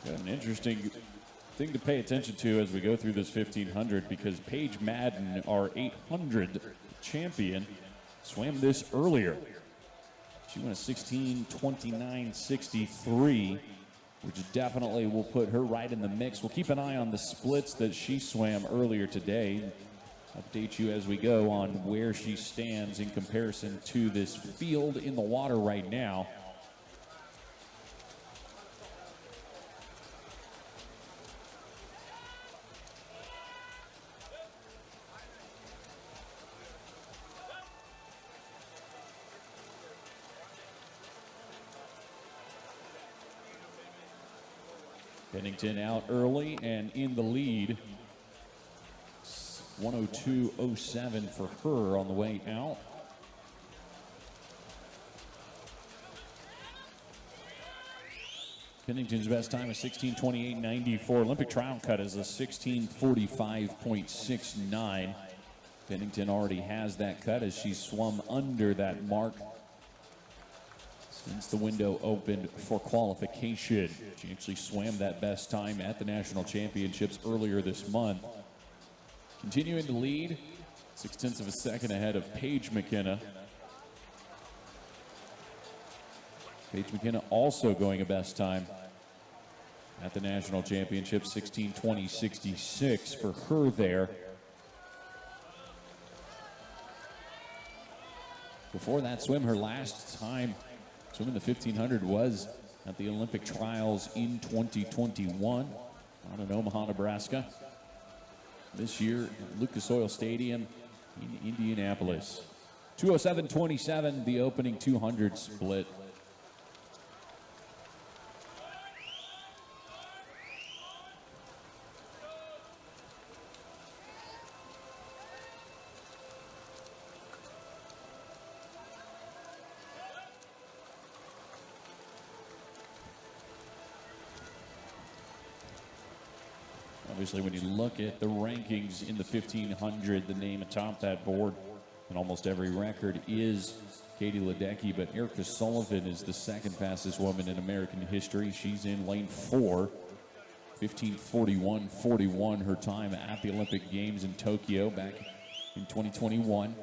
Got an interesting thing to pay attention to as we go through this 1500 because Paige Madden, our 800 champion, swam this earlier. She went a 16:29.63, which definitely will put her right in the mix. We'll keep an eye on the splits that she swam earlier today. Update you as we go on where she stands in comparison to this field in the water right now. Pennington out early and in the lead. 102.07 for her on the way out. Pennington's best time is 16:28.94. Olympic trial cut is a 16:45.69. Pennington already has that cut as she swum under that mark since the window opened for qualification. She actually swam that best time at the National Championships earlier this month. Continuing to lead, 0.6 of a second ahead of Paige Mckenna. Paige Mckenna also going a best time at the National Championships, 16:20.66 for her there. Before that swim, her last time swimming the 1500 was at the Olympic trials in 2021 out in Omaha, Nebraska. This year at Lucas Oil Stadium in Indianapolis. 2:07.27, the opening 200 split. Obviously, when you look at the rankings in the 1500, the name atop that board in almost every record is Katie Ledecky, but Erica Sullivan is the second fastest woman in American history. She's in lane 4, 15:41.41 her time at the Olympic Games in Tokyo back in 2021.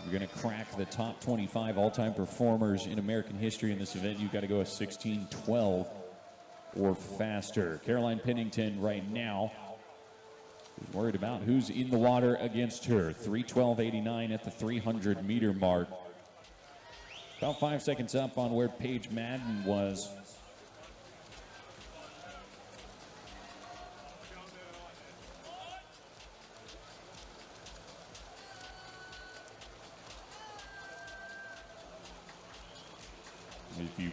You're going to crack the top 25 all-time performers in American history in this event. You've got to go a 16:12 or faster. Caroline Pennington right now is worried about who's in the water against her. 3:12.89 at the 300-meter mark. About 5 seconds up on where Paige Madden was. If you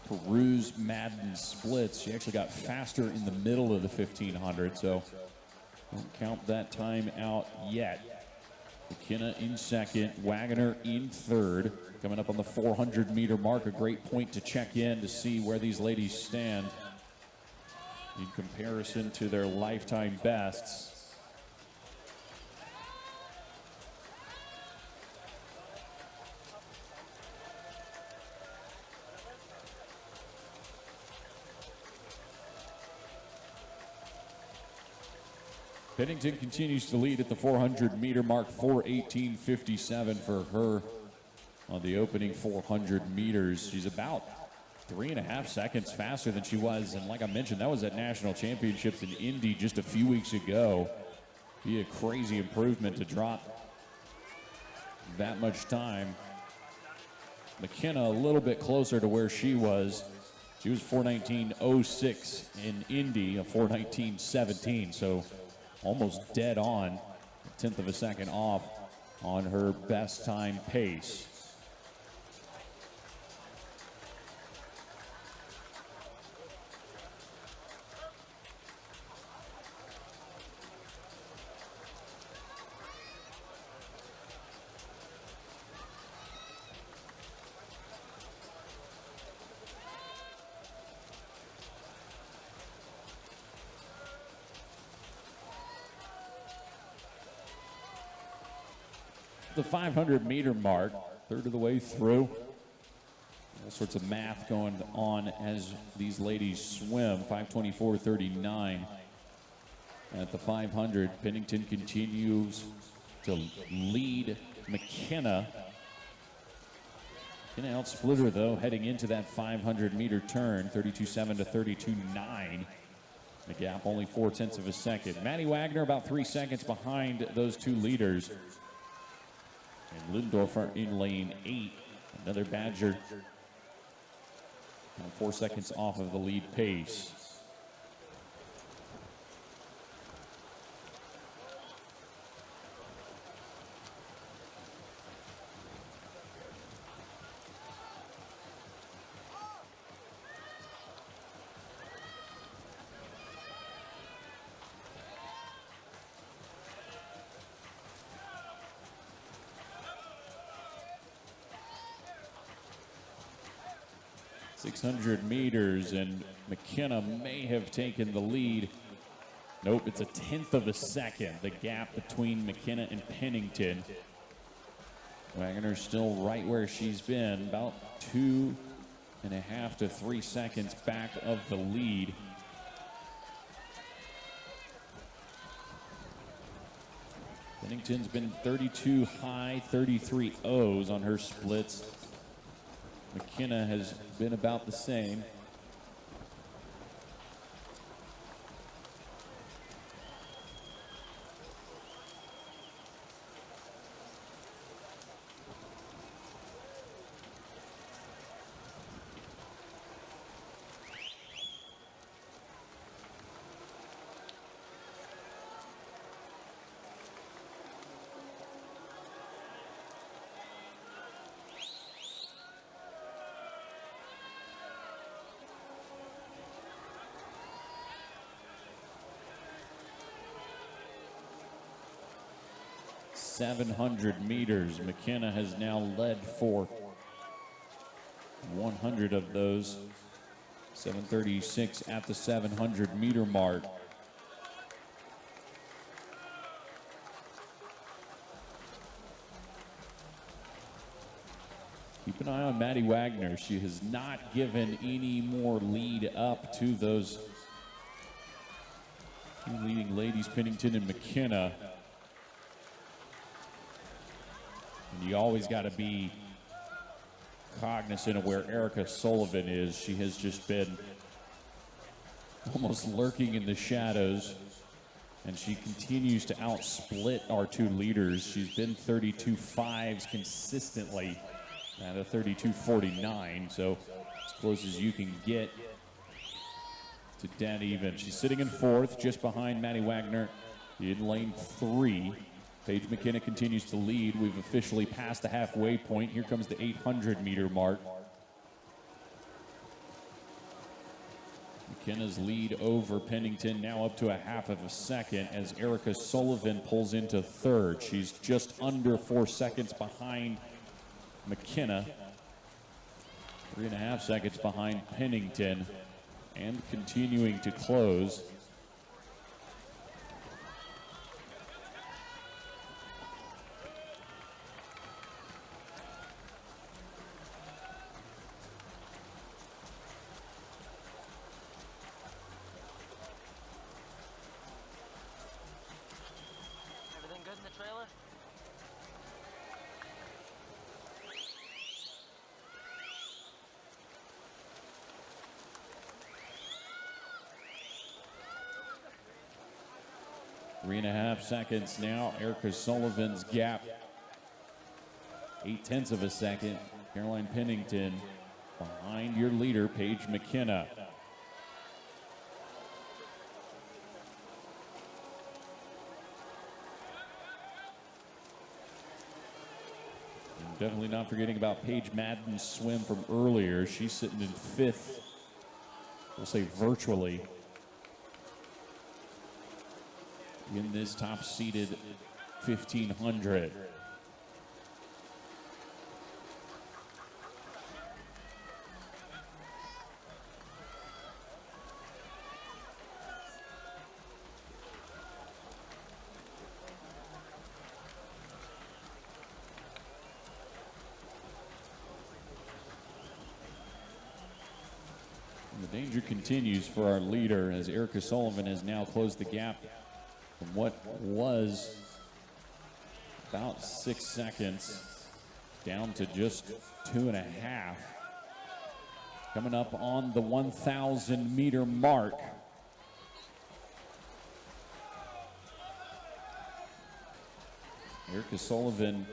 peruse Madden's splits, she actually got faster in the middle of the 1500, so don't count that time out yet. McKenna in second, Waggoner in third. Coming up on the 400-meter mark, a great point to check in to see where these ladies stand in comparison to their lifetime bests. Pennington continues to lead at the 400-meter mark, 4:18.57 for her on the opening 400 meters. She's about 3.5 seconds faster than she was, and like I mentioned, that was at National Championships in Indy just a few weeks ago. Be a crazy improvement to drop that much time. McKenna a little bit closer to where she was. She was 4:19.06 in Indy, a 4:19.17, so almost dead on, a 1/10 of a second off on her best time pace. the 500-meter mark, third of the way through. All sorts of math going on as these ladies swim. 5:24.39 at the 500. Pennington continues to lead McKenna. McKenna outsplit her, though, heading into that 500-meter turn, 32.7 to 32.9. The gap only 0.4 of a second. Maddie Waggoner about 3 seconds behind those two leaders. And Lindorfer in lane 8. Another Badger. 4 seconds off of the lead pace. .600 meters, and McKenna may have taken the lead. Nope, it's 1/10 of a second, the gap between McKenna and Pennington. Waggoner still right where she's been, about 2.5 to 3 seconds back of the lead. Pennington's been 32 high, 33 O's on her splits. McKenna has been about the same. .700 meters. McKenna has now led for 100 of those. 7:36 at the 700 meter mark. Keep an eye on Maddie Waggoner. She has not given any more lead up to those two leading ladies, Pennington and McKenna. And you always got to be cognizant of where Erica Sullivan is. She has just been almost lurking in the shadows, and she continues to outsplit our two leaders. She's been 32.5s consistently at a 32.49, so as close as you can get to dead even. She's sitting in fourth, just behind Maddie Waggoner in lane 3. Paige Mckenna continues to lead. We've officially passed the halfway point. Here comes the 800 meter mark. McKenna's lead over Pennington now up to 1/2 of a second as Erica Sullivan pulls into third. She's just under 4 seconds behind McKenna. 3.5 seconds behind Pennington, and continuing to close. Everything good in the trailer? Three and a half seconds now. Erica Sullivan's gap, 0.8 of a second. Caroline Pennington behind your leader, Paige McKenna. And definitely not forgetting about Paige Madden's swim from earlier. She's sitting in 5th, we'll say virtually, in this top-seeded 1500. Danger continues for our leader as Erica Sullivan has now closed the gap from what was about 6 seconds down to just 2.5. Coming up on the 1,000 meter mark. Erica Sullivan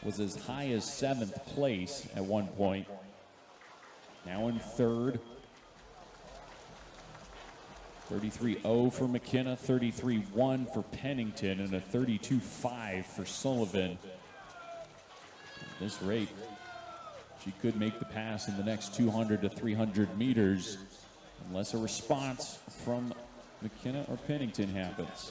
was as high as 7th place at one point. Now in 3rd. 33.0 for McKenna, 33.1 for Pennington, and a 32.5 for Sullivan. At this rate, she could make the pass in the next 200 to 300 meters unless a response from McKenna or Pennington happens.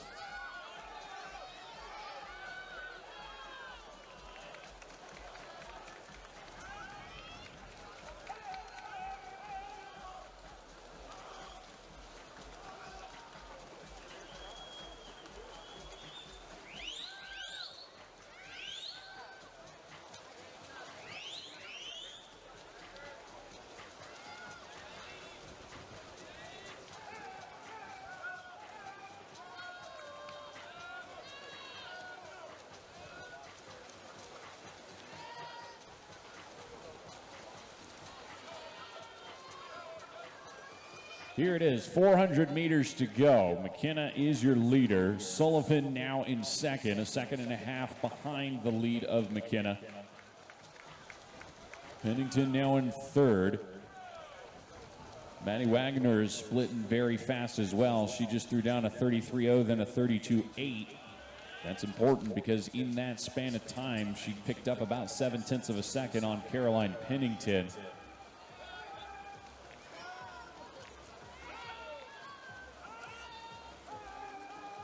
Here it is, 400 meters to go. McKenna is your leader. Sullivan now in 2nd, a 1.5 seconds behind the lead of McKenna. Pennington now in 3rd. Maddie Waggoner is splitting very fast as well. She just threw down a 33.0, then a 32.8. That's important because in that span of time, she picked up about 0.7 of a second on Caroline Pennington.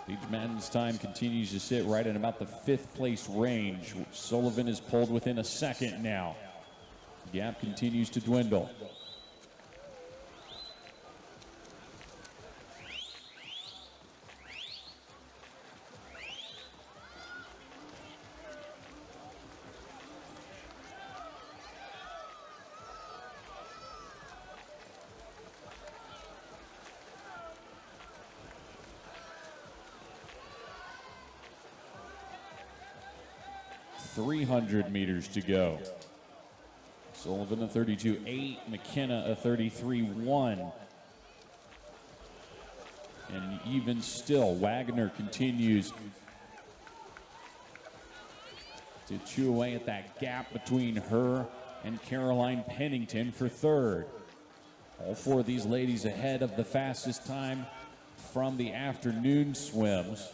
Paige Mckenna's time continues to sit right at about the 5th place range. Sullivan is pulled within a second now. The gap continues to dwindle. .300 meters to go. Sullivan a 32.8, McKenna a 33.1. And even still, Waggoner continues to chew away at that gap between her and Caroline Pennington for 3rd. All 4 of these ladies ahead of the fastest time from the afternoon swims.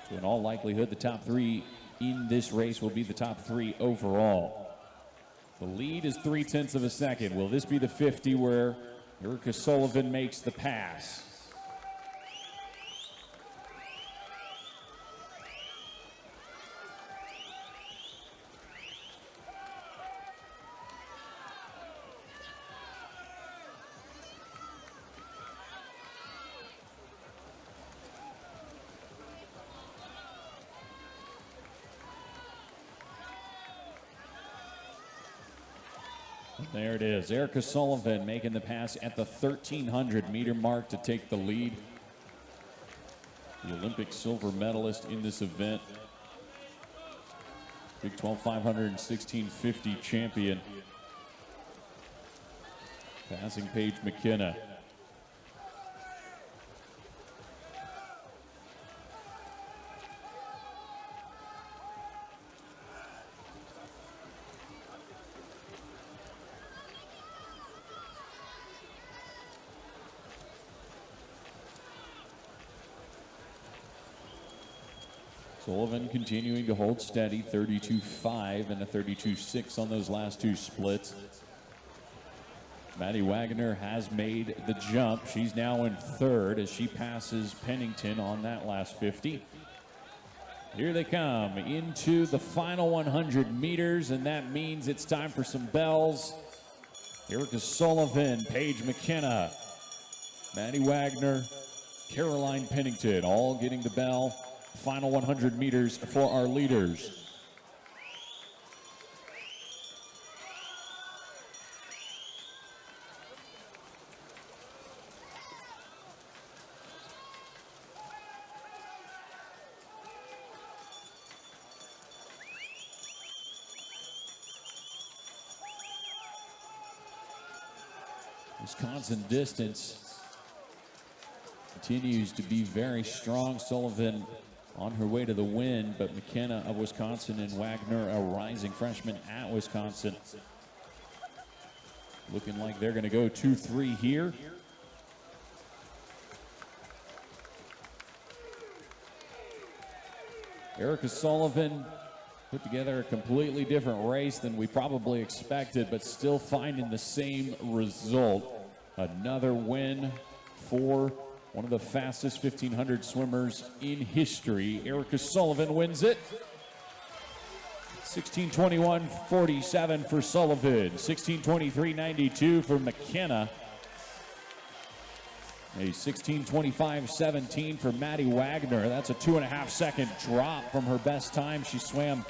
So in all likelihood, the top 3 in this race will be the top 3 overall. The lead is 0.3 of a second. Will this be the 50 where Erica Sullivan makes the pass? There it is. Erica Sullivan making the pass at the 1,300 meter mark to take the lead. The Olympic silver medalist in this event. Big 12 500 and 1650 champion. Passing Paige Mckenna. Sullivan continuing to hold steady, 32.5 and a 32.6 on those last 2 splits. Maddie Waggoner has made the jump. She's now in 3rd as she passes Pennington on that last 50. Here they come into the final 100 meters, and that means it's time for some bells. Erica Sullivan, Paige Mckenna, Maddie Waggoner, Caroline Pennington, all getting the bell. Final 100 meters for our leaders. Wisconsin distance continues to be very strong. Sullivan on her way to the win, but McKenna of Wisconsin and Waggoner, a rising freshman at Wisconsin, looking like they're going to go 2-3 here. Erica Sullivan put together a completely different race than we probably expected, but still finding the same result. Another win for one of the fastest 1,500 swimmers in history. Erica Sullivan wins it. 16:21.47 for Sullivan. 16:23.92 for McKenna. A 16:25.17 for Maddie Waggoner. That's a 2.5-second drop from her best time. She swam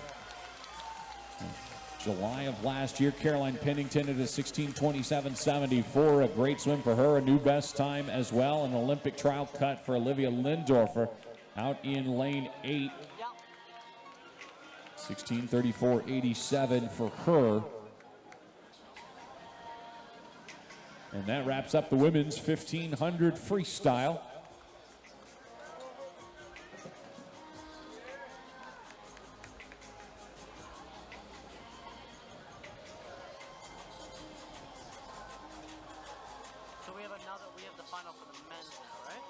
July of last year. Caroline Pennington at a 16:27.74. A great swim for her. A new best time as well. An Olympic trial cut for Olivia Lindorfer out in lane 8. 16:34.87 for her. And that wraps up the women's 1,500 freestyle. So we have the final for the men's now, right?